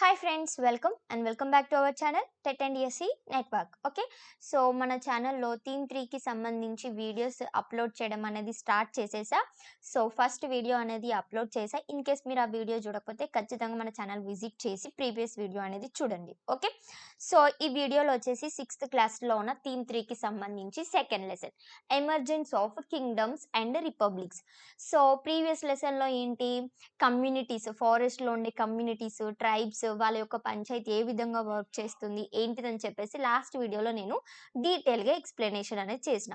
Hi friends, welcome back to our channel TET and SC network. Okay, so మన ఛానల్లో theme 3కి సంబంధించి videos upload చేయడం అనేది స్టార్ట్ చేసేసా. సో ఫస్ట్ వీడియో అనేది అప్లోడ్ చేసా. ఇన్ కేస్ మీరు ఆ వీడియో చూడకపోతే ఖచ్చితంగా మన ఛానల్ విజిట్ చేసి ప్రీవియస్ వీడియో అనేది చూడండి. ఓకే, సో ఈ వీడియోలో వచ్చేసి 6th క్లాస్లో ఉన్న థీమ్ 3కి సంబంధించి second lesson emergence of kingdoms and republics. So previous లెసన్లో ఏంటి, కమ్యూనిటీస్, ఫారెస్ట్లో ఉండే కమ్యూనిటీస్, ట్రైబ్స్, వాళ్ళ యొక్క పంచాయతీ ఏ విధంగా వర్క్ చేస్తుంది ఏంటిదని చెప్పేసి లాస్ట్ వీడియోలో నేను డీటెయిల్గా ఎక్స్ప్లెనేషన్ అనేది చేసిన.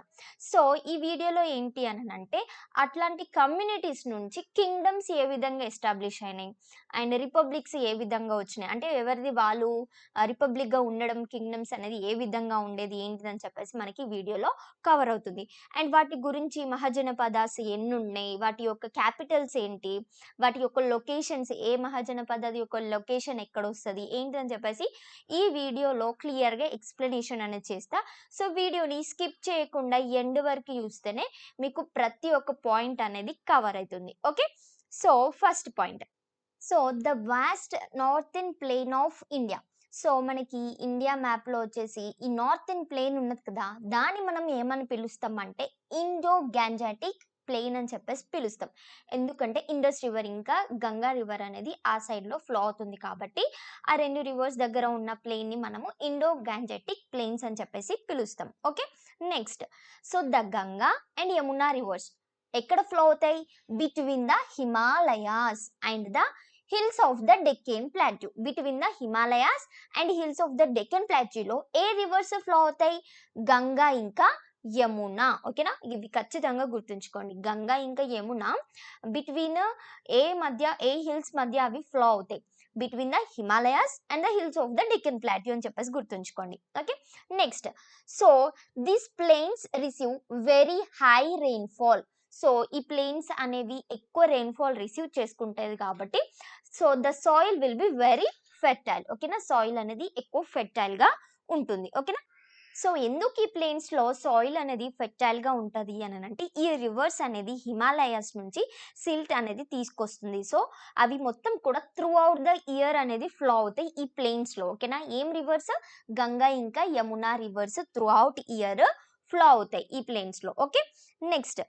సో ఈ వీడియోలో ఏంటి అని అంటే అట్లాంటి కమ్యూనిటీస్ నుంచి కింగ్డమ్స్ ఏ విధంగా ఎస్టాబ్లిష్ అయినాయి అండ్ రిపబ్లిక్స్ ఏ విధంగా వచ్చినాయి, అంటే ఎవరిది వాళ్ళు రిపబ్లిక్గా ఉండడం, కింగ్డమ్స్ అనేది ఏ విధంగా ఉండేది ఏంటిదని చెప్పేసి మనకి వీడియోలో కవర్ అవుతుంది. అండ్ వాటి గురించి మహాజనపదాస్ ఎన్ని ఉన్నాయి, వాటి యొక్క క్యాపిటల్స్ ఏంటి, వాటి యొక్క లొకేషన్స్, ఏ మహాజనపద యొక్క లొకేషన్ ఎక్కడ వస్తుంది ఏంటని చెప్పేసి ఈ వీడియోలో క్లియర్గా ఎక్స్ప్లెనేషన్ అనేది చేస్తా. సో వీడియోని స్కిప్ చేయకుండా ఎండ్ వరకు చూస్తేనే మీకు ప్రతి ఒక్క పాయింట్ అనేది కవర్ అవుతుంది. Okay, so first point, so the vast northern plain of India. So మనకి ఇండియా మ్యాప్లో వచ్చేసి ఈ నార్థన్ ప్లేన్ ఉన్నది కదా, దాన్ని మనం ఏమని పిలుస్తాం అంటే ఇండో గ్యాంజాటిక్ ప్లెయిన్ అని చెప్పేసి పిలుస్తాం. ఎందుకంటే ఇండస్ రివర్ ఇంకా గంగా రివర్ అనేది ఆ సైడ్లో ఫ్లో అవుతుంది కాబట్టి ఆ రెండు రివర్స్ దగ్గర ఉన్న ప్లెయిన్ని మనము ఇండో గ్యాంజెటిక్ ప్లెయిన్స్ అని చెప్పేసి పిలుస్తాం. Okay, next, so the Ganga and Yamuna rivers ఎక్కడ ఫ్లో అవుతాయి, between the Himalayas and the hills of the Deccan plateau. Between the Himalayas and hills of the Deccan ప్లాట్యూలో ఏ రివర్స్ ఫ్లో అవుతాయి, గంగా ఇంకా యమున. ఓకేనా, ఇవి ఖచ్చితంగా గుర్తుంచుకోండి. గంగా ఇంకా యమున బిట్వీన్ ఏ హిల్స్ మధ్య అవి ఫ్లో అవుతాయి, between the Himalayas and the hills of the Deccan plateau అని చెప్పేసి గుర్తుంచుకోండి. Okay, next, so this plains receive very high rainfall. So ఈ ప్లేన్స్ అనేవి ఎక్కువ రెయిన్ఫాల్ రిసీవ్ చేసుకుంటుంది కాబట్టి so the soil will be very fertile. ఓకేనా, సాయిల్ అనేది ఎక్కువ ఫెర్టైల్గా ఉంటుంది. ఓకేనా, సో ఎందుకు ఈ ప్లేన్స్లో సాయిల్ అనేది ఫెర్టైల్గా ఉంటుంది అని అంటే ఈ రివర్స్ అనేది హిమాలయాస్ నుంచి సిల్ట్ అనేది తీసుకొస్తుంది. సో అవి మొత్తం కూడా త్రూ అవుట్ ద ఇయర్ అనేది ఫ్లో అవుతాయి ఈ ప్లేన్స్లో. ఓకేనా, ఏం రివర్స్, గంగా ఇంకా Yamuna reverse through out year flow అవుతాయి ఈ ప్లేన్స్లో. ఓకే, నెక్స్ట్,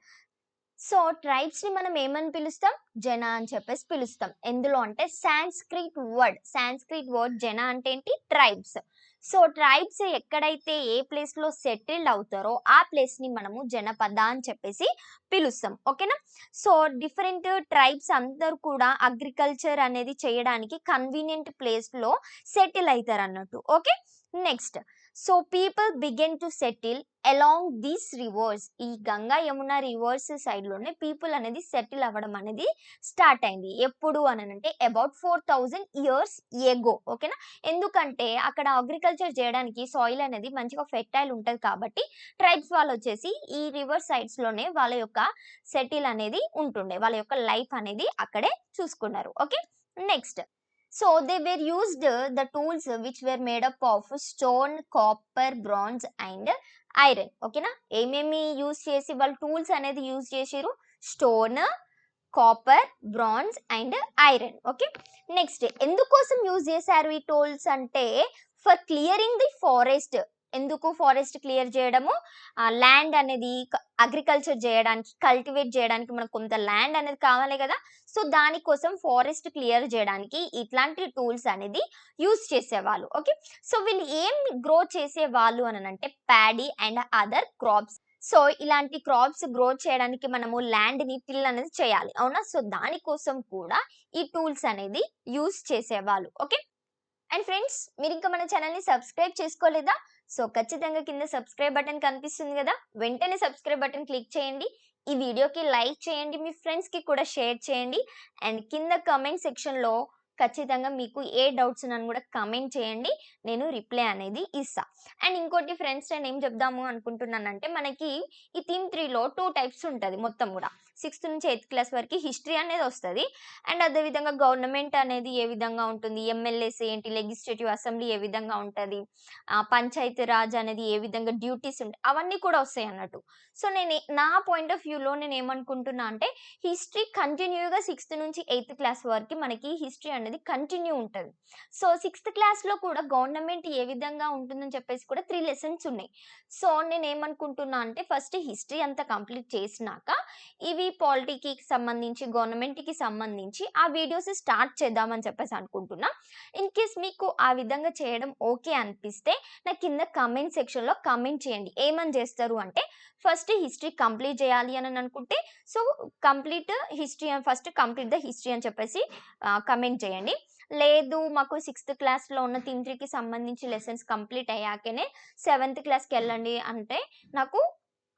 సో ట్రైబ్స్ని మనం ఏమని పిలుస్తాం, జన అని చెప్పేసి పిలుస్తాం. ఎందులో అంటే సాంస్క్రిట్ వర్డ్ జన అంటే ఏంటి, ట్రైబ్స్. సో ట్రైబ్స్ ఎక్కడైతే ఏ ప్లేస్లో సెటిల్డ్ అవుతారో ఆ ప్లేస్ని మనము జనపద అని చెప్పేసి పిలుస్తాం. ఓకేనా, సో డిఫరెంట్ ట్రైబ్స్ అందరూ కూడా అగ్రికల్చర్ అనేది చేయడానికి కన్వీనియంట్ ప్లేస్లో సెటిల్ అవుతారు అన్నట్టు. Okay, next, so people begin to settle along these reverse. ఈ గంగా యమున రివర్స్ సైడ్లోనే పీపుల్ అనేది సెటిల్ అవ్వడం అనేది స్టార్ట్ అయింది. ఎప్పుడు అని అంటే అబౌట్ 4000 years ఎగో. ఓకేనా, ఎందుకంటే అక్కడ అగ్రికల్చర్ చేయడానికి సాయిల్ అనేది మంచిగా ఫెర్టైల్ ఉంటుంది కాబట్టి ట్రైబ్స్ వాళ్ళు వచ్చేసి ఈ రివర్ సైడ్స్లోనే వాళ్ళ యొక్క సెటిల్ అనేది ఉంటుండే, వాళ్ళ యొక్క లైఫ్ అనేది అక్కడే చూసుకున్నారు. Okay, next, so they were used the tools which were made up of stone, copper, bronze and iron. ఓకేనా, ఏమేమి యూజ్ చేసి వాళ్ళు టూల్స్ అనేది యూజ్ చేసిరు, stone, copper, bronze and iron. Okay, next, ఎందుకోసం యూజ్ చేశారు ఈ టూల్స్ అంటే ఫర్ క్లియరింగ్ ది ఫారెస్ట్. ఎందుకు ఫారెస్ట్ క్లియర్ చేయడము, ల్యాండ్ అనేది అగ్రికల్చర్ చేయడానికి, కల్టివేట్ చేయడానికి మనకు కొంత ల్యాండ్ అనేది కావాలి కదా, సో దానికోసం ఫారెస్ట్ క్లియర్ చేయడానికి ఇట్లాంటి టూల్స్ అనేది యూజ్ చేసేవాళ్ళు. ఓకే, సో వీళ్ళు ఏం గ్రో చేసేవాళ్ళు అని అంటే paddy and other crops. So ఇలాంటి క్రాప్స్ గ్రో చేయడానికి మనము ల్యాండ్ని టిల్ అనేది చేయాలి, అవునా, సో దానికోసం కూడా ఈ టూల్స్ అనేది యూజ్ చేసేవాళ్ళు. ఓకే, అండ్ ఫ్రెండ్స్, మీరు ఇంకా మన ఛానల్ని సబ్స్క్రైబ్ చేసుకోలేదా, సో ఖచ్చితంగా కింద సబ్స్క్రైబ్ బటన్ కనిపిస్తుంది కదా, వెంటనే సబ్స్క్రైబ్ బటన్ క్లిక్ చేయండి, ఈ వీడియోకి లైక్ చేయండి, మీ ఫ్రెండ్స్కి కూడా షేర్ చేయండి, అండ్ కింద కమెంట్ సెక్షన్లో ఖచ్చితంగా మీకు ఏ డౌట్స్ ఉన్నాను కూడా కమెంట్ చేయండి, నేను రిప్లై అనేది ఇస్తా. అండ్ ఇంకోటి ఫ్రెండ్స్, నేను ఏం చెప్దాము అనుకుంటున్నానంటే మనకి ఈ థీమ్ 3లో 2 టైప్స్ ఉంటుంది మొత్తం కూడా. 6th నుంచి 8th క్లాస్ వరకి హిస్టరీ అనేది వస్తది. అండ్ అదే విధంగా గవర్నమెంట్ అనేది ఏ విధంగా ఉంటుంది, ఎమ్మెల్యేస్ ఏంటి, లెజిస్లేటివ్ అసెంబ్లీ ఏ విధంగా ఉంటది, పంచాయతీ రాజ్ అనేది ఏ విధంగా డ్యూటీస్ ఉంటాయి, అవన్నీ కూడా వస్తాయన్నట్టు. సో, నా పాయింట్ ఆఫ్ వ్యూలో నేనేమనుకుంటున్నా అంటే, హిస్టరీ కంటిన్యూ‌గా 6th నుంచి 8th క్లాస్ వరకి మనకి హిస్టరీ అనేది కంటిన్యూ ఉంటది. సో, 6th క్లాస్‌లో కూడా గవర్నమెంట్ ఏ విధంగా ఉంటుందని చెప్పేసి కూడా 3 లెసన్స్ ఉన్నాయి. సో, నేనేమనుకుంటున్నా అంటే, ఫస్ట్ హిస్టరీ అంతా కంప్లీట్ చేసినాక, ఇవి పాలిటీకి సంబంధించి, గవర్నమెంట్‌కి సంబంధించి ఆ వీడియోస్ స్టార్ట్ చేద్దామని చెప్పేసి అనుకుంటున్నా. ఇన్ కేస్ మీకు ఆ విధంగా చేయడం ఓకే అనిపిస్తే, నాకు కింద కామెంట్ సెక్షన్‌లో కామెంట్ చేయండి. ఏమని చేస్తారు అంటే, ఫస్ట్ హిస్టరీ కంప్లీట్ చేయాలి అని అనుకుంటే, so, first complete the history అని చెప్పేసి కామెంట్ చేయండి. లేదు మాకు 6th క్లాస్‌లో ఉన్న థీమ్ 3కి సంబంధించి లెసన్స్ కంప్లీట్ అయ్యాకనే 7th క్లాస్‌కెళ్ళండి అంటే, నాకు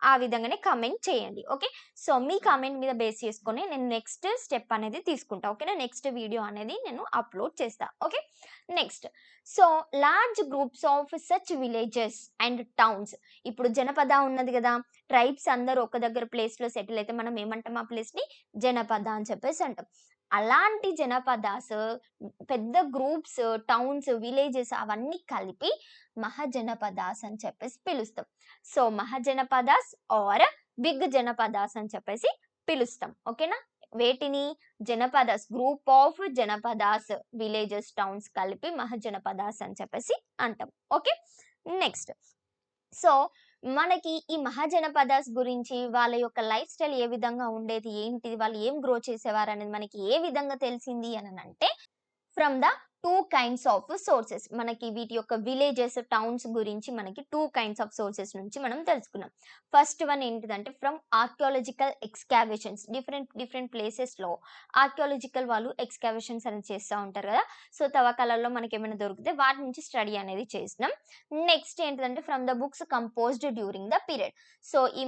ఆ విధంగానే కామెంట్ చేయండి. ఓకే. సో, మీ కామెంట్ మీద బేస్ చేసుకొని నేను నెక్స్ట్ స్టెప్ అనేది తీసుకుంటా. ఓకేనా. నెక్స్ట్ వీడియో అనేది నేను అప్‌లోడ్ చేస్తా. Okay. Next. So, large groups of such villages and towns. ఇప్పుడు జనపద ఉన్నది గదా! ట్రైబ్స్ అందరూ ఒక దగ్గర ప్లేస్‌లో సెటిల్ అయితే మనం ఏమంటాం ఆ ప్లేస్‌ని? జనపద అని చెప్పేసి అంటాం. అలాంటి జనపదాస్, పెద్ద గ్రూప్స్, టౌన్స్, విలేజెస్ అవన్నీ కలిపి మహాజనపదాస్ అని చెప్పేసి పిలుస్తాం. So, mahajanapadas are big janapadas అని చెప్పేసి పిలుస్తాం. ఓకేనా. వేటిని? Janapadas, group of janapadas, villages, towns కలిపి మహాజనపదాస్ అని చెప్పేసి అంటాం. ఓకే. నెక్స్ట్. సో, మనకి ఈ మహాజనపదాస్ గురించి వాళ్ళ యొక్క లైఫ్ స్టైల్ ఏ విధంగా ఉండేది, ఏంటి, వాళ్ళు ఏం గ్రో చేసేవారనేది మనకి ఏ విధంగా తెలిసింది అననంటే, from the 2 kinds of sources. మనకి వీటి యొక్క విలేజెస్, టౌన్స్ గురించి మనకి 2 కైండ్స్ ఆఫ్ సోర్సెస్ నుంచి మనం తెలుసుకున్నాం. ఫస్ట్ వన్ ఏంటిదంటే ఫ్రమ్ ఆర్కియాలజికల్ ఎక్స్‌కావేషన్స్. డిఫరెంట్ ప్లేసెస్‌లో ఆర్కియాలజికల్ వాళ్ళు ఎక్స్‌కావేషన్స్ అనేది చేస్తా ఉంటారు గదా! సో, తవ్వకాలలో మనకేమైనా దొరికితే వాటి నుంచి స్టడీ అనేది చేసినాం. నెక్స్ట్ ఏంటిదంటే from the books composed during the period. So, ఈ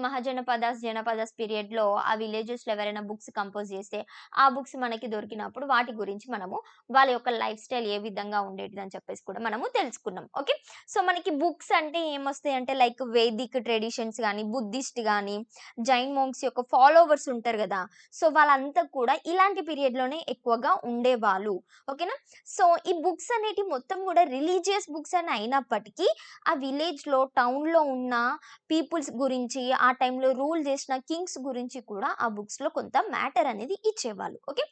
జనపదాస్ పీరియడ్‌లో ఆ విలేజెస్‌లో ఎవరైనా బుక్స్ కంపోజ్ చేస్తే, ఆ బుక్స్ మనకి దొరికినప్పుడు వాటి గురించి మనము వాళ్ళ యొక్క లైఫ్ స్టైల్ ఏ విధంగా ఉండేటిదని చెప్పేసి కూడా మనము తెలుసుకున్నాం. ఓకే. సో, మనకి బుక్స్ అంటే ఏమొస్తాయంటే లైక్ వేదిక్ ట్రెడిషన్స్ గాని, బుద్ధిస్ట్ గాని, జైన్ మోంక్స్ యొక్క ఫాలోవర్స్ ఉంటారు గదా! సో, వాళ్ళంతా కూడా ఇలాంటి పీరియడ్‌లోనే ఎక్కువగా ఉండేవాళ్ళు. ఓకేనా. సో, ఈ బుక్స్ అనేటివి మొత్తం గూడా రిలీజియస్ బుక్స్ అని అయినప్పటికీ, ఆ విలేజ్‌లో, టౌన్‌లో ఉన్న పీపుల్స్ గురించి, ఆ టైంలో రూల్ చేసిన కింగ్స్ గురించి కూడా ఆ బుక్స్‌లో కొంత మ్యాటర్ అనేది ఇచ్చేవాళ్ళు. ఓకే.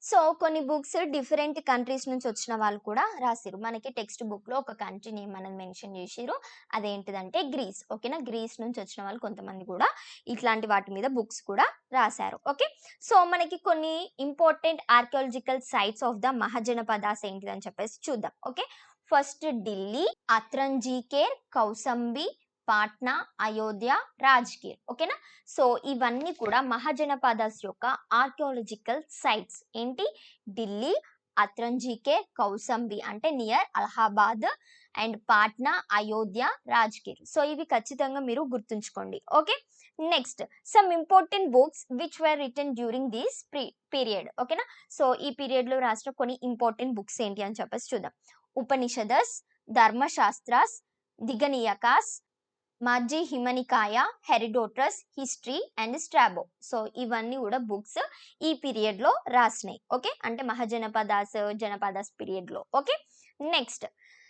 సో, కొన్ని బుక్స్ డిఫరెంట్ కంట్రీస్ నుంచి వచ్చిన వాళ్ళు కూడా రాసిర్రు. మనకి టెక్స్ట్ బుక్‌లో ఒక కంట్రీ నేమ్ అనేది మెన్షన్ చేషిర్రు. అదేంటిదంటే గ్రీస్. ఓకేనా. గ్రీస్ నుంచి వచ్చిన వాళ్ళు కొంతమంది కూడా ఇట్లాంటి వాటి మీద బుక్స్ కూడా రాసారు. ఓకే. సో, మనకి కొన్ని important archaeological sites of the Mahajanapadas ఏంటిదని చెప్పేసి చూద్దాం. ఓకే. ఫస్ట్ ఢిల్లీ, అత్రంజీకేర్, కౌసంబి, పాట్నా, అయోధ్య, రాజ్‌గిర్. ఓకేనా. సో, ఇవన్నీ కూడా మహాజనపదాస్ యొక్క ఆర్కియాలజికల్ సైట్స్. ఏంటి? ఢిల్లీ, అత్రంజీకే, కౌసంబి అంటే near Allahabad and Patna, Ayodhya, Rajgir. So, ఇవి ఖచ్చితంగా మీరు గుర్తుంచుకోండి. Okay. Next some important books which were written during this period. ఓకేనా. సో, ఈ పీరియడ్‌లో రాసిన కొన్ని ఇంపార్టెంట్ బుక్స్ ఏంటి అని చెప్పేసి చూద్దాం. ఉపనిషదస్, Dharmashastras, Dighanikayas, Majjhima Nikaya, Herodotus, history and Strabo. So, ఇవన్నీ కూడా బుక్స్ ఈ పీరియడ్‌లో రాసినాయి. ఓకే. అంటే జనపదాస్ పీరియడ్‌లో. Okay. Next.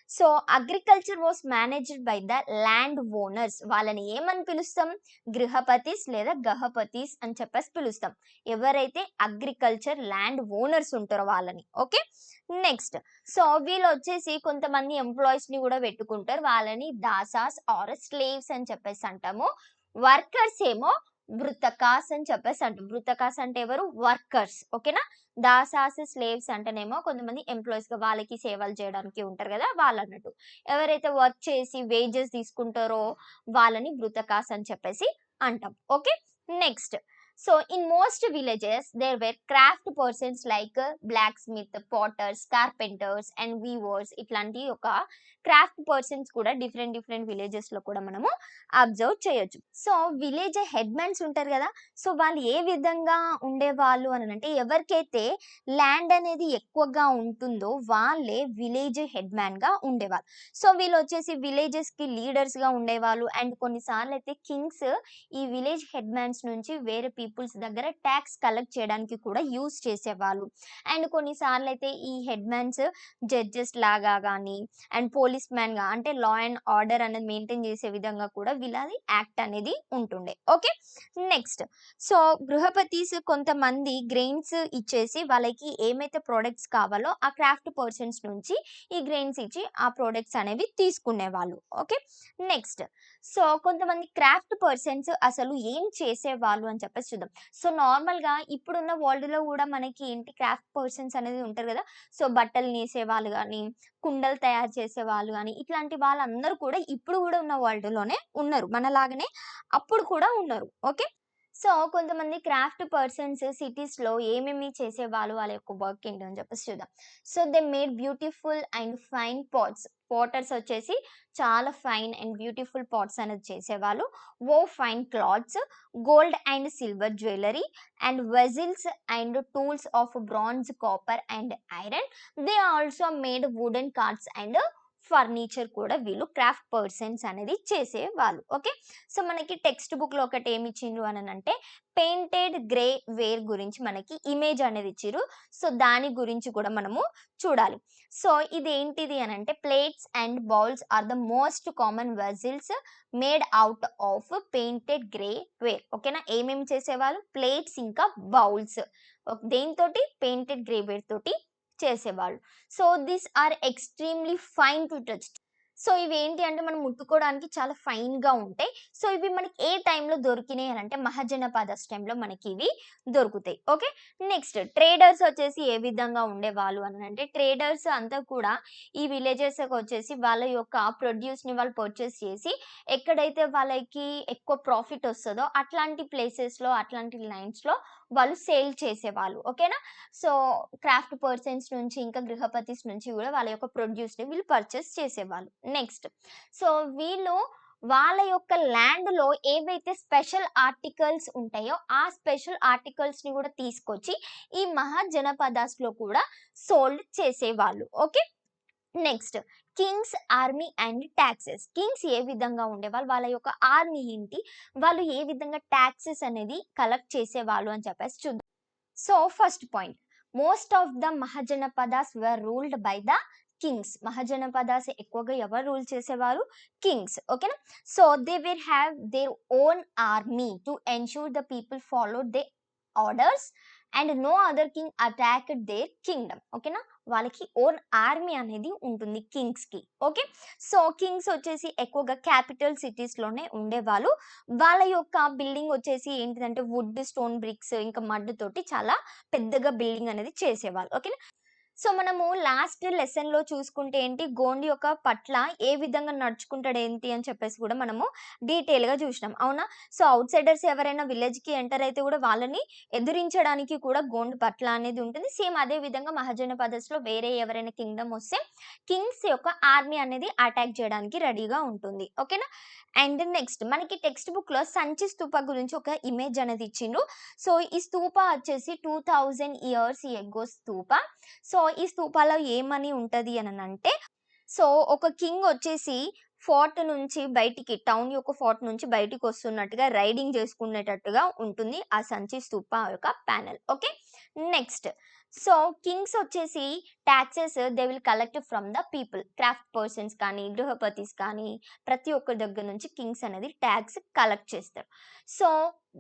So, agriculture was managed by the land owners. వాళ్ళని ఏమని పిలుస్తాం? గృహపతిస్ లేదా గహపతిస్ అని చెప్పేసి పిలుస్తాం. ఎవరైతే అగ్రికల్చర్ ల్యాండ్ ఓనర్స్ ఉంటారో వాళ్ళని. ఓకే. నెక్స్ట్. సో, వీళ్ళొచ్చేసి కొంతమంది ఎంప్లాయీస్‌ని గూడా పెట్టుకుంటారు. వాళ్ళని దాసాస్ ఆర్ స్లేవ్స్ అని చెప్పేసి అంటాము. వర్కర్స్ ఏమో వృతకాస్ అని చెప్పేసి అంటాం. వృతకాస్ అంటే ఎవరు? వర్కర్స్. ఓకేనా. దాసాస్, స్లేవ్స్ అంటేనేమో కొంతమంది ఎంప్లాయీస్‌గా వాళ్ళకి సేవలు చేయడానికి ఉంటారు గదా! వాళ్ళన్నట్టు. ఎవరైతే వర్క్ చేసి వేజెస్ తీసుకుంటారో వాళ్ళని వృతకాస్ అని చెప్పేసి అంటాం. Okay. Next. So, in most villages, there were craft persons like blacksmith, potters, carpenters and weavers. ఇట్లాంటి ఒక క్రాఫ్ట్ పర్సన్స్ కూడా డిఫరెంట్ విలేజెస్‌లో కూడా మనము అబ్జర్వ్ చేయొచ్చు. సో, విలేజ్ హెడ్‌మ్యాన్స్ ఉంటారు గదా! సో, వాళ్ళు ఏ విధంగా ఉండేవాళ్ళు అనంటే ఎవరికైతే ల్యాండ్ అనేది ఎక్కువగా ఉంటుందో వాళ్ళే విలేజ్ హెడ్‌మ్యాన్‌గా ఉండేవాళ్ళు. సో, వీళ్ళొచ్చేసి విలేజెస్‌కి లీడర్స్‌గా ఉండేవాళ్ళు. అండ్ కొన్నిసార్లు అయితే కింగ్స్ ఈ విలేజ్ హెడ్‌మ్యాన్స్ నుంచి వేరే పీపుల్స్ దగ్గర ట్యాక్స్ కలెక్ట్ చేయడానికి కూడా యూజ్ చేసేవాళ్ళు. అండ్ కొన్నిసార్లు అయితే ఈ హెడ్‌మ్యాన్స్ జడ్జెస్ లాగా గానీ అండ్ పోలీస్ మ్యాన్‌గా అంటే లా అండ్ ఆర్డర్ అనేది మెయింటైన్ చేసే విధంగా కూడా వీళ్ళది యాక్ట్ అనేది ఉంటుండే. ఓకే. నెక్స్ట్ సో గృహపతీస్ కొంతమంది గ్రెయిన్స్ ఇచ్చేసి వాళ్ళకి ఏమైతే ప్రొడక్ట్స్ కావాలో ఆ క్రాఫ్ట్ పర్సన్స్ నుంచి ఈ గ్రెయిన్స్ ఇచ్చి ఆ ప్రొడక్ట్స్ అనేవి తీసుకునేవాళ్ళు. ఓకే. నెక్స్ట్ సో కొంతమంది క్రాఫ్ట్ పర్సన్స్ అసలు ఏం చేసేవాళ్ళు అని చెప్పేసి చూద్దాం. సో నార్మల్‌గా ఇప్పుడున్న వరల్డ్‌లో గూడా మనకి ఏంటి క్రాఫ్ట్ పర్సన్స్ అనేది ఉంటారు గదా! సో బట్టలు నేసేవాళ్ళు గానీ, కుండలు తయారు చేసేవాళ్ళు గానీ, ఇట్లాంటి వాళ్ళందరూ కూడా ఇప్పుడు గూడా ఉన్న వరల్డ్‌లోనే ఉన్నారు. మనలాగానే అప్పుడు కూడా ఉన్నారు. ఓకే. సో కొంతమంది క్రాఫ్ట్ పర్సన్స్ సిటీస్‌లో ఏమేమి చేసేవాళ్ళు, వాళ్ళ యొక్క వర్క్ ఏంటి అని చెప్పేసి చూద్దాం. So they made beautiful and fine pots. Potters వచ్చేసి చాలా ఫైన్ అండ్ బ్యూటిఫుల్ పాట్స్ అనేది చేసేవాళ్ళు. Fine clothes, gold and silver jewellery and vessels and tools of bronze, copper and iron. They also made wooden carts and furniture కూడా వీళ్ళు craft persons అనేది చేసేవాళ్ళు. Okay. So మనకి text బుక్‌లో ఒకటి ఏమి ఇచ్చిండ్రు అనంటే పెయింటెడ్ గ్రే వేర్ గురించి మనకి ఇమేజ్ అనేది ఇచ్చిర్రు. సో దాని గురించి కూడా మనము చూడాలి. సో ఇదేంటిది అనంటే plates and bowls are the most common vessels made out of painted grey ware. ఓకేనా. ఏమేమి చేసేవాళ్ళు ప్లేట్స్ ఇంకా బౌల్స్ దేనితోటి పెయింటెడ్ గ్రే వేర్ తోటి చేసేవాళ్ళు. So these are extremely fine to touch. So ఇవేంటి అంటే మనం ముట్టుకోవడానికి చాలా ఫైన్‌గా ఉంటాయి. సో ఇవి మనకి ఏ టైంలో దొరికినాయి అనంటే మహాజనపదస్ టైంలో మనకి ఇవి దొరుకుతాయి. ఓకే. నెక్స్ట్ ట్రేడర్స్ వచ్చేసి ఏ విధంగా ఉండేవాళ్ళు అనంటే ట్రేడర్స్ అంతా కూడా ఈ విలేజెస్‌కి వచ్చేసి వాళ్ళ యొక్క ప్రొడ్యూస్‌ని వాళ్ళు పర్చేస్ చేసి ఎక్కడైతే వాళ్ళకి ఎక్కువ ప్రాఫిట్ వస్తదో అట్లాంటి ప్లేసెస్‌లో, అట్లాంటి లైన్స్‌లో వాళ్ళు సేల్ చేసేవాళ్ళు. ఓకేనా. సో క్రాఫ్ట్ పర్సన్స్ నుంచి ఇంకా గృహపతిస్ నుంచి కూడా వాళ్ళ యొక్క ప్రొడ్యూస్‌ని వీళ్ళు పర్చేస్ చేసేవాళ్ళు. నెక్స్ట్ సో వీళ్ళు వాళ్ళ యొక్క ల్యాండ్‌లో ఏవైతే స్పెషల్ ఆర్టికల్స్ ఉంటాయో, ఆ స్పెషల్ ఆర్టికల్స్‌ని కూడా తీసుకొచ్చి ఈ మహాజనపదాస్‌లో కూడా సోల్డ్ చేసేవాళ్ళు. Okay. Next kings army and taxes. Kings ఏ విధంగా ఉండేవాళ్ళు, వాళ్ళ యొక్క ఆర్మీ ఏంటి, వాళ్ళు ఏ విధంగా టాక్సెస్ అనేది కలెక్ట్ చేసేవాళ్ళు అని చెప్పేసి చూద్దాం. So first point most of the mahajanapadas were ruled by the kings. Mahajanapadas ఎక్కువగా ఎవరు రూల్ చేసేవారు కింగ్స్. ఓకేనా. So they will have their own army to ensure the people followed they orders and no other king attacked their kingdom. ఓకేనా. వాళ్ళకి own army అనేది ఉంటుంది Kings కి. Okay. So kings వచ్చేసి ఎక్కువగా క్యాపిటల్ సిటీస్ లోనే ఉండేవాళ్ళు. వాళ్ళ యొక్క బిల్డింగ్ వచ్చేసి ఏంటిదంటే వుడ్, స్టోన్ బ్రిక్స్ ఇంకా మడ్ తోటి చాలా పెద్దగా బిల్డింగ్ అనేది చేసేవాళ్ళు. ఓకేనా. సో మనము లాస్ట్ లెసన్‌లో చూసుకుంటే ఏంటి గోండి యొక్క పట్ల ఏ విధంగా నడుచుకుంటాడు ఏంటి అని చెప్పేసి కూడా మనము డీటెయిల్‌గా చూసినాం. అవునా? సో ఔట్‌సైడర్స్ ఎవరైనా విలేజ్‌కి ఎంటర్ అయితే కూడా వాళ్ళని ఎదిరించడానికి కూడా గోండ్ పట్ల అనేది ఉంటుంది. సేమ్ అదే విధంగా మహాజనపదస్‌లో వేరే ఎవరైనా కింగ్డమ్ వస్తే కింగ్స్ యొక్క ఆర్మీ అనేది అటాక్ చేయడానికి రెడీగా ఉంటుంది. ఓకేనా? అండ్ నెక్స్ట్ మనకి టెక్స్ట్ బుక్‌లో సంచి స్తూప గురించి ఒక ఇమేజ్ అనేది ఇచ్చిండ్రు. సో ఈ స్తూప వచ్చేసి 2000 ఇయర్స్ ఎగో స్తూప. సో ఈ స్తూపాలో ఏమని ఉంటది అనంటే సో ఒక కింగ్ వచ్చేసి ఫోర్ట్ నుంచి బయటికి టౌన్ యొక్క ఫోర్ట్ నుంచి బయటికి వస్తున్నట్టుగా రైడింగ్ చేసుకునేటట్టుగా ఉంటుంది ఆ సంచి స్తూప యొక్క panel. Okay. Next so kings వచ్చేసి taxes they will collect from the people. Craft persons కానీ గృహపతిస్ కానీ ప్రతి ఒక్కరి దగ్గర నుంచి కింగ్స్ అనేది ట్యాక్స్ కలెక్ట్ చేస్తారు. So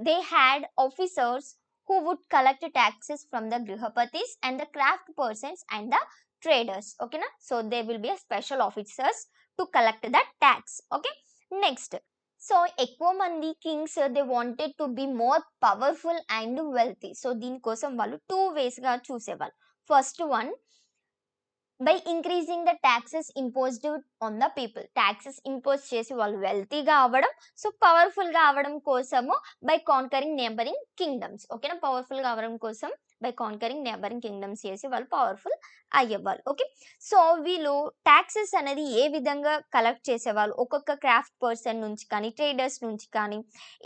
they had officers who would collect taxes from the grihapatis and the craft persons and the traders. Okay na. So there will be a special officers to collect the tax. Okay. Next so ఎక్కువ మంది Kings they wanted to be more powerful and wealthy. So దీనికోసం వాళ్ళు 2 ways గా చూసేవాళ్ళు. First one by increasing the taxes imposed on the people. Taxes impose చేసి వాళ్ళు వెల్తీగా అవ్వడం, so పవర్ఫుల్గా అవ్వడం కోసము బై కాన్కరింగ్ నేబరింగ్ కింగ్డమ్స్. ఓకేనా. పవర్ఫుల్గా అవ్వడం కోసం బై కాన్కరింగ్ నేబరింగ్ కింగ్డమ్స్ చేసి వాళ్ళు పవర్ఫుల్ అయ్యేవాళ్ళు. ఓకే. సో వీళ్ళు ట్యాక్సెస్ అనేది ఏ విధంగా కలెక్ట్ చేసేవాళ్ళు, ఒక్కొక్క క్రాఫ్ట్ పర్సన్ నుంచి కానీ ట్రేడర్స్ నుంచి కానీ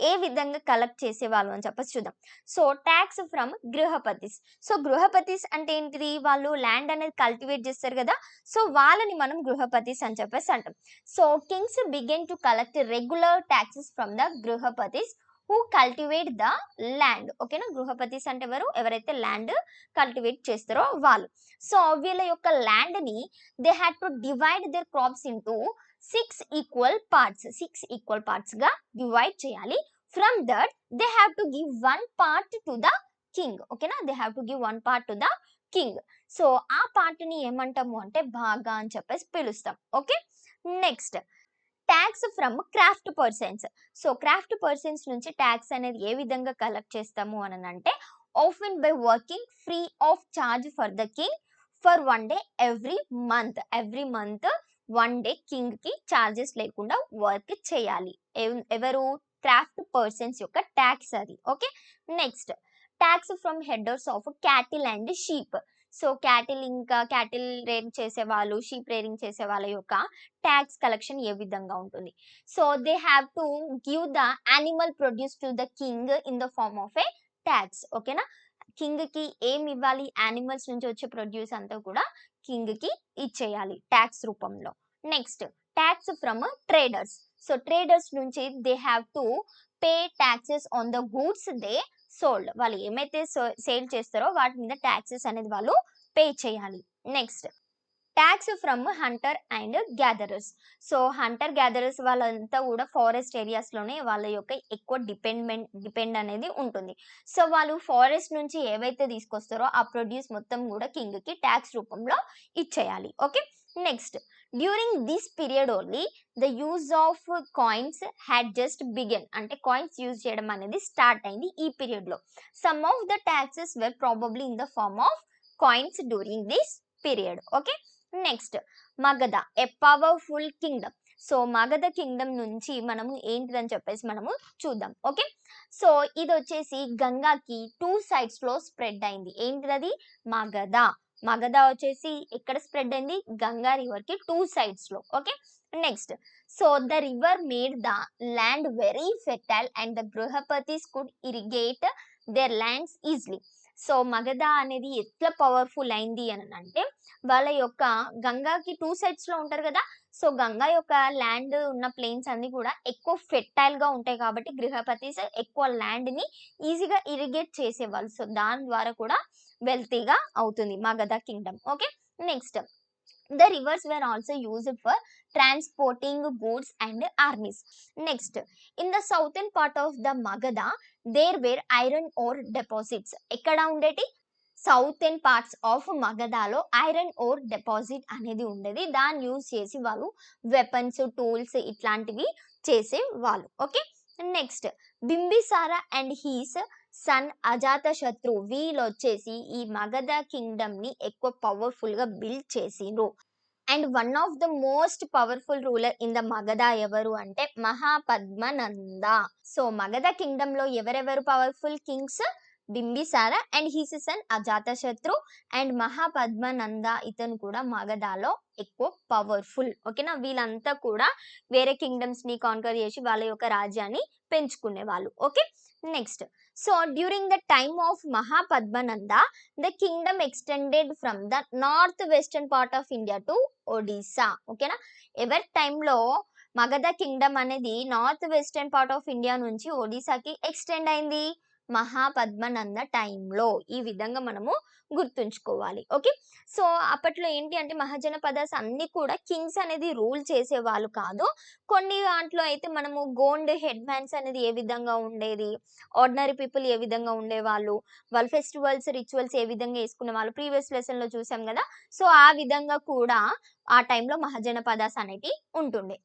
ఏ విధంగా కలెక్ట్ చేసేవాళ్ళు అని చెప్పేసి చూద్దాం. So tax from grihapatis. So grihapatis అంటే ఏంటిది, వాళ్ళు ల్యాండ్ అనేది కల్టివేట్ చేస్తారు కదా, సో వాళ్ళని మనం గృహపతిస్ అని చెప్పేసి అంటాం. So kings began to collect regular taxes from the grihapatis who cultivate the land. ఓకేనా, గృహపతిస్ అంటే ఎవరైతే ల్యాండ్ కల్టివేట్ చేస్తారో వాళ్ళు. సో వీళ్ళ యొక్క ల్యాండ్ ని they had to divide their crops into 6 equal parts గా డివైడ్ చేయాలి. From that they have to give 1 part to the king. ఓకేనా, they have to give 1 part to the king. So ఆ part ని ఏమంటాము అంటే భాగా అని చెప్పేసి పిలుస్తాం. Okay, next tax from craft persons. So craft persons నుంచి ట్యాక్స్ అనేది ఏ విధంగా కలెక్ట్ చేస్తాము అని అంటే often by working free of charge for the king for 1 day every month 1 day king కి చార్జెస్ లేకుండా వర్క్ చేయాలి. ఎవరు? క్రాఫ్ట్ పర్సన్స్ యొక్క ట్యాక్స్ అది. Okay, next tax from headers of cattle and sheep. So cattle rearing చేసే వాళ్ళు, sheep rearing చేసే వాళ్ళ యొక్క ట్యాక్స్ కలెక్షన్ ఏ విధంగా ఉంటుంది. So they have to give the animal produce to the king in the form of a tax. ఓకేనా, king కి ఏమి ఇవ్వాలి? యానిమల్స్ నుంచి వచ్చే ప్రొడ్యూస్ అంతా కూడా కింగ్ కి ఇచ్చేయాలి ట్యాక్స్ రూపంలో. Next tax from traders. So traders నుంచి they have to pay taxes on the goods they sold. వాళ్ళు ఏమైతే సేల్ చేస్తారో వాటి మీద ట్యాక్సెస్ అనేది వాళ్ళు పే చేయాలి. Next tax from Hunter and gatherers. So Hunter gatherers వాళ్ళంతా కూడా ఫారెస్ట్ ఏరియాస్ లోనే వాళ్ళ యొక్క ఎక్కువ డిపెండ్ అనేది ఉంటుంది. సో వాళ్ళు ఫారెస్ట్ నుంచి ఏవైతే తీసుకొస్తారో ఆ ప్రొడ్యూస్ మొత్తం కూడా కింగ్ కి ట్యాక్స్ రూపంలో ఇచ్చేయాలి. Okay, next during this period only the use of coins had just begin. అంటే కాయిన్స్ యూజ్ చేయడం అనేది స్టార్ట్ అయింది ఈ పీరియడ్ లో. Some of the taxes were probably in the form of coins during this period. Okay, next Magadha a powerful kingdom. So Magadha kingdom నుంచి మనము ఏంటిదని చెప్పేసి మనము చూద్దాం. ఓకే, సో ఇది వచ్చేసి గంగాకి 2 sides లో స్ప్రెడ్ అయింది. ఏంటిది? మగధ. మగధ వచ్చేసి ఎక్కడ స్ప్రెడ్ అయింది? గంగా రివర్ కి 2 sides లో. Okay, next so the river made the land very fertile and the grihapatis could irrigate their lands easily. So Magadha అనేది ఎట్లా పవర్ఫుల్ అయింది అని అంటే వాళ్ళ యొక్క గంగాకి 2 sides లో ఉంటారు కదా. సో గంగా యొక్క ల్యాండ్ ఉన్న ప్లేన్స్ అన్ని కూడా ఎక్కువ ఫెర్టైల్ గా ఉంటాయి కాబట్టి గృహపతిస్ ఎక్కువ ల్యాండ్ ని ఈజీగా ఇరిగేట్ చేసేవాళ్ళు. సో దాని ద్వారా కూడా వెల్తీగా అవుతుంది Magadha Kingdom. Okay, next the rivers were also used for transporting goods and armies. Next, in the southern part of the Magadha there were iron ore deposits. ekkada undeti? Southern parts of మగధాలో iron ore deposit అనేది ఉండేది. దాన్ని use చేసి వాళ్ళు weapons, tools ఇట్లాంటివి చేసేవాళ్ళు. Okay, next Bimbisara and his son Ajatashatru వీళ్ళు వచ్చేసి ఈ మగధ కింగ్డమ్ ని ఎక్కువ పవర్ఫుల్ గా బిల్డ్ చేసిండ్రు. And one of the most powerful ruler in the Magadha ఎవరు అంటే మహాపద్మనంద. సో మగధ కింగ్డమ్ లో ఎవరెవరు powerful kings? Bimbisara and his son Ajatashatru and Mahapadmananda ఇతను కూడా మగధలో ఎక్కువ పవర్ఫుల్. ఓకేనా, వీళ్ళంతా కూడా వేరే కింగ్డమ్స్ ని కాన్కర్ చేసి వాళ్ళ యొక్క రాజ్యాన్ని పెంచుకునే వాళ్ళు. Okay, next so during the time of Mahapadmananda the Kingdom extended from the north western part of India to Odisha. ఓకేనా, ఎవరి టైంలో మగధ కింగ్డమ్ అనేది north western part of India నుంచి ఒడిస్సాకి ఎక్స్టెండ్ అయింది? మహాపద్మనంద టైంలో. ఈ విధంగా మనము గుర్తుంచుకోవాలి. ఓకే, సో అప్పట్లో ఏంటి అంటే మహాజనపదాస్ అన్ని కూడా కింగ్స్ అనేది రూల్ చేసేవాళ్ళు కాదు. కొన్ని దాంట్లో అయితే మనము గోండ్ హెడ్ మ్యాన్స్ అనేది ఏ విధంగా ఉండేది, ఆర్డినరీ పీపుల్ ఏ విధంగా ఉండేవాళ్ళు, వాళ్ళ ఫెస్టివల్స్ రిచువల్స్ ఏ విధంగా వేసుకునే వాళ్ళు ప్రీవియస్ లెసన్ లో చూసాం కదా. సో ఆ విధంగా కూడా ఆ టైంలో మహాజనపదాస్ అనేటి ఉంటుండే.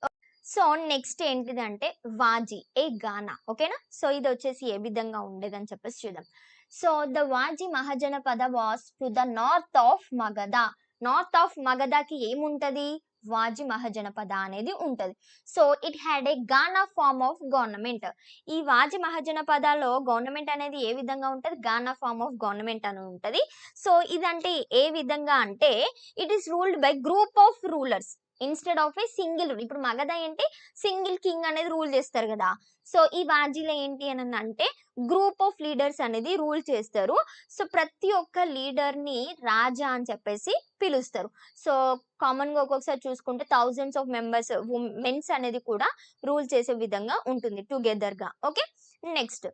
సో నెక్స్ట్ ఏంటిదంటే వాజీ ఏ గానా. ఓకేనా, సో ఇది వచ్చేసి ఏ విధంగా ఉండేదని చెప్పేసి చూద్దాం. So the Vajji mahajanapada was to the north of Magadha. North of మగధకి ఏముంటది? వాజీ మహాజనపద అనేది ఉంటది. So it had a gana form of government. ఈ వాజీ మహాజనపదలో గవర్నమెంట్ అనేది ఏ విధంగా ఉంటది? గానా ఫార్మ్ ఆఫ్ గవర్నమెంట్ అని ఉంటది. సో ఇదంటే ఏ విధంగా అంటే it is ruled by group of rulers instead of a single. ఇప్పుడు మగధ ఏంటి సింగిల్ కింగ్ అనేది రూల్ చేస్తారు కదా. సో ఈ వాజీలో ఏంటి అని అంటే గ్రూప్ ఆఫ్ లీడర్స్ అనేది రూల్ చేస్తారు. సో ప్రతి ఒక్క లీడర్ ని రాజా అని చెప్పేసి పిలుస్తారు. సో కామన్ గా ఒక్కొక్కసారి చూసుకుంటే థౌజండ్స్ ఆఫ్ మెంబర్స్ మెన్స్ అనేది కూడా రూల్ చేసే విధంగా ఉంటుంది టుగెదర్ గా. Okay, next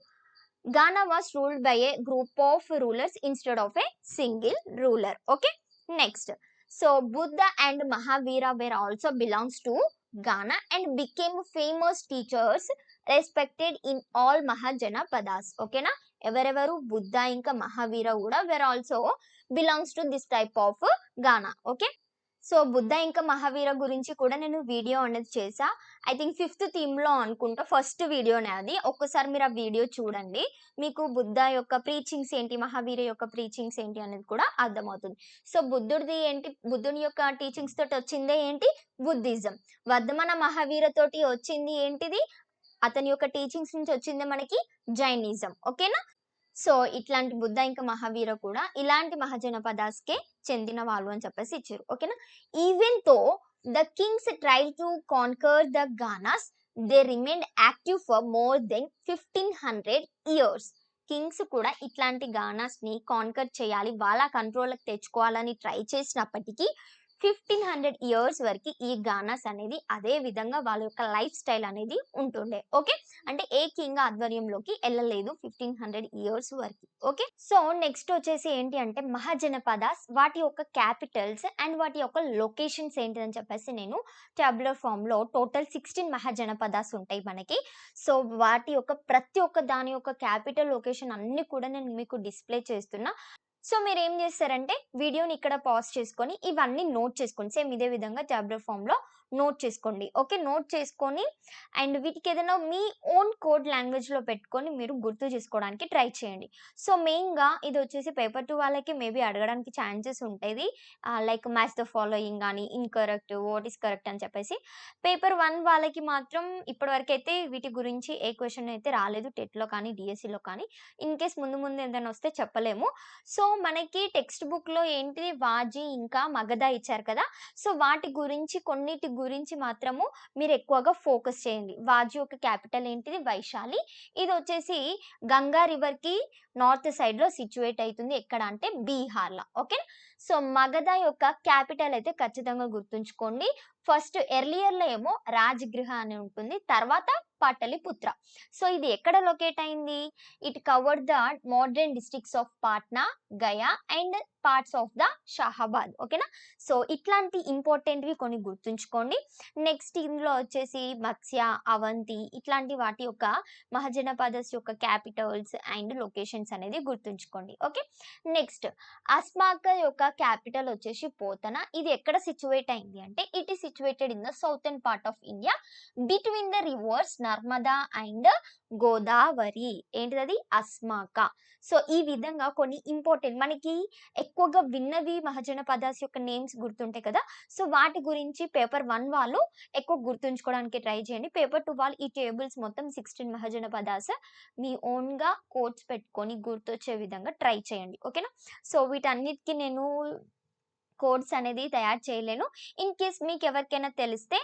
Ghana was ruled by a group of rulers instead of a single ruler. Okay. Next. So Buddha and Mahavira were also belongs to Ghana and became famous teachers respected in all Mahajanapadas. Okay na? ఎవరెవరు బుద్ధ ఇంకా మహావీర కూడా were also belongs to this type of గానా. Okay. So Buddha ఇంకా మహావీర గురించి కూడా నేను video అనేది చేసా. ఐ థింక్ 5th థీమ్లో అనుకుంటా ఫస్ట్ వీడియోనే అది. ఒక్కసారి మీరు ఆ వీడియో చూడండి, మీకు బుద్ధ యొక్క ప్రీచింగ్స్ ఏంటి, మహావీర యొక్క ప్రీచింగ్స్ ఏంటి అనేది కూడా అర్థమవుతుంది. సో బుద్ధుడిది ఏంటి, బుద్ధుని యొక్క టీచింగ్స్ తోటి వచ్చిందే ఏంటి, బుద్ధిజం. వర్ధమాన మహావీర తోటి వచ్చింది ఏంటిది, అతని యొక్క టీచింగ్స్ నుంచి వచ్చింది మనకి జైనిజం. ఓకేనా. సో ఇట్లాంటి బుద్ధ ఇంకా మహావీర కూడా ఇలాంటి మహాజనపదాస్కే చెందిన వాళ్ళు అని చెప్పేసి ఇచ్చారు. ఓకేనా. Even though the kings try to conquer the ganas, they remain active for more than 1500 years. Kings కూడా ఇట్లాంటి గానాస్ ని కాన్కర్ చేయాలి, వాళ్ళ కంట్రోల్కి తెచ్చుకోవాలని ట్రై చేసినప్పటికీ 1500 ఇయర్స్ వరకు ఈ గానాస్ అనేది అదే విధంగా వాళ్ళ యొక్క లైఫ్ స్టైల్ అనేది ఉంటుండే. ఓకే. అంటే ఏ కింగ్ ఆధ్వర్యంలోకి వెళ్ళలేదు 1500 ఇయర్స్ వరకు. ఓకే. సో నెక్స్ట్ వచ్చేసి ఏంటి అంటే మహాజనపదాస్, వాటి యొక్క క్యాపిటల్స్ అండ్ వాటి యొక్క లొకేషన్స్ ఏంటిదని చెప్పేసి నేను ట్యాబులర్ ఫామ్ లో టోటల్ 16 మహాజనపదాస్ ఉంటాయి మనకి. సో వాటి యొక్క ప్రతి ఒక్క దాని యొక్క క్యాపిటల్ లొకేషన్ అన్ని కూడా నేను మీకు డిస్ప్లే చేస్తున్నా. సో మీరు ఏం చేస్తారంటే వీడియోని ఇక్కడ పాజ్ చేసుకొని ఇవన్నీ నోట్ చేసుకోండి. సేమ్ ఇదే విధంగా ట్యాబులర్ ఫామ్లో నోట్ చేసుకోండి. ఓకే. నోట్ చేసుకొని అండ్ వీటికి ఏదైనా మీ ఓన్ కోడ్ లాంగ్వేజ్లో పెట్టుకొని మీరు గుర్తు చేసుకోవడానికి ట్రై చేయండి. సో మెయిన్గా ఇది వచ్చేసి పేపర్ 2 వాళ్ళకి మేబీ అడగడానికి ఛాన్సెస్ ఉంటుంది, లైక్ మ్యాచ్ ద ఫాలోయింగ్ కానీ ఇన్కరెక్ట్, వాట్ ఈస్ కరెక్ట్ అని చెప్పేసి. పేపర్ 1 వాళ్ళకి మాత్రం ఇప్పటివరకు అయితే వీటి గురించి ఏ క్వశ్చన్ అయితే రాలేదు టెట్లో కానీ డిఎస్సిలో కానీ. ఇన్ కేస్ ముందు ముందు ఏదైనా వస్తే చెప్పలేము. సో మనకి టెక్స్ట్ బుక్లో ఏంటిది వాజీ ఇంకా మగధ ఇచ్చారు కదా. సో వాటి గురించి కొన్నిటి గురించి మాత్రము మీరు ఎక్కువగా ఫోకస్ చేయండి. వాజీ యొక్క క్యాపిటల్ ఏంటిది, వైశాలి. ఇది వచ్చేసి గంగా రివర్కి నార్త్ సైడ్లో సిచ్యువేట్ అవుతుంది. ఎక్కడ అంటే బీహార్లో. ఓకే. సో మగధ యొక్క క్యాపిటల్ అయితే ఖచ్చితంగా గుర్తుంచుకోండి. ఫస్ట్ ఎర్లియర్లో ఏమో రాజగృహ అని ఉంటుంది, తర్వాత పాటలిపుత్ర. సో ఇది ఎక్కడ లొకేట్ అయింది, it covered the modern districts of Patna, Gaya and parts of the Shahabad. ఓకేనా. సో ఇట్లాంటి ఇంపార్టెంట్వి కొన్ని గుర్తుంచుకోండి. నెక్స్ట్ ఇందులో వచ్చేసి మత్స్య, అవంతి ఇట్లాంటి వాటి యొక్క మహాజనపదస్ యొక్క క్యాపిటల్స్ అండ్ లొకేషన్స్ అనేది గుర్తుంచుకోండి. ఓకే. నెక్స్ట్ అస్మాక యొక్క క్యాపిటల్ వచ్చేసి పోతన. ఇది ఎక్కడ సిచ్యువేట్ అయింది అంటే it is situated in the southern part of India between the reverse Narmada and Godavari. ఏంటిది, అస్మాక. సో ఈ విధంగా కొన్ని ఇంపార్టెంట్ మనకి ఎక్కువగా విన్నవి మహాజనపదాస్ యొక్క నేమ్స్ గుర్తుంటాయి కదా. సో వాటి గురించి పేపర్ 1 వాళ్ళు ఎక్కువ గుర్తుంచుకోవడానికి ట్రై చేయండి. పేపర్ 2 వాళ్ళు ఈ టేబుల్స్ మొత్తం 16 మహాజనపదాస్ మీ ఓన్గా కోడ్స్ పెట్టుకొని గుర్తొచ్చే విధంగా ట్రై చేయండి. ఓకేనా. సో వీటన్నిటికీ నేను కోడ్స్ అనేది తయారు చేయలేను. ఇన్ కేస్ మీకు ఎవరికైనా తెలిస్తే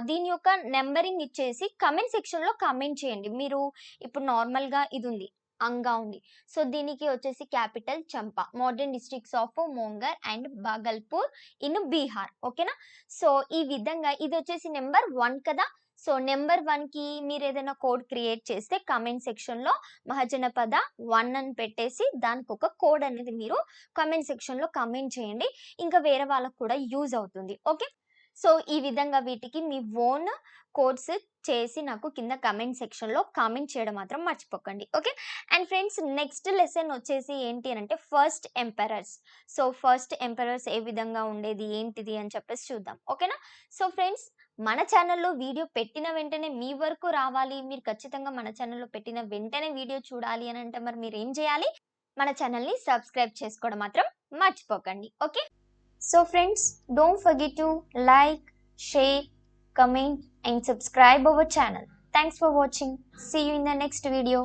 దీని యొక్క నెంబరింగ్ ఇచ్చేసి కమెంట్ సెక్షన్లో కమెంట్ చేయండి. మీరు ఇప్పుడు నార్మల్గా ఇది ఉంది, అంగా ఉంది. సో దీనికి వచ్చేసి capital Champa, modern districts of Monghyr and Bhagalpur in Bihar. ఓకేనా. సో ఈ విధంగా ఇది వచ్చేసి నెంబర్ 1 కదా. సో నెంబర్ 1కి మీరు ఏదైనా కోడ్ క్రియేట్ చేస్తే కమెంట్ సెక్షన్లో మహాజనపద 1 అని పెట్టేసి దానికి ఒక కోడ్ అనేది మీరు కమెంట్ సెక్షన్లో కమెంట్ చేయండి. ఇంకా వేరే వాళ్ళకు కూడా యూజ్ అవుతుంది. ఓకే. సో ఈ విధంగా వీటికి మీ ఓన్ కోడ్స్ చేసి నాకు కింద కమెంట్ సెక్షన్లో కామెంట్ చేయడం మాత్రం మర్చిపోకండి. Okay. And friends next lesson వచ్చేసి ఏంటి అని అంటే first emperors. So first emperors ఏ విధంగా ఉండేది ఏంటిది అని చెప్పేసి చూద్దాం. ఓకేనా. సో ఫ్రెండ్స్ మన ఛానల్లో వీడియో పెట్టిన వెంటనే మీ వరకు రావాలి, మీరు ఖచ్చితంగా మన ఛానల్లో పెట్టిన వెంటనే వీడియో చూడాలి అని అంటే మరి మీరు ఏం చేయాలి, మన ఛానల్ని సబ్స్క్రైబ్ చేసుకోవడం మాత్రం మర్చిపోకండి. Okay. So friends don't forget to like, share, comment and subscribe our channel. Thanks for watching. See you in the next video.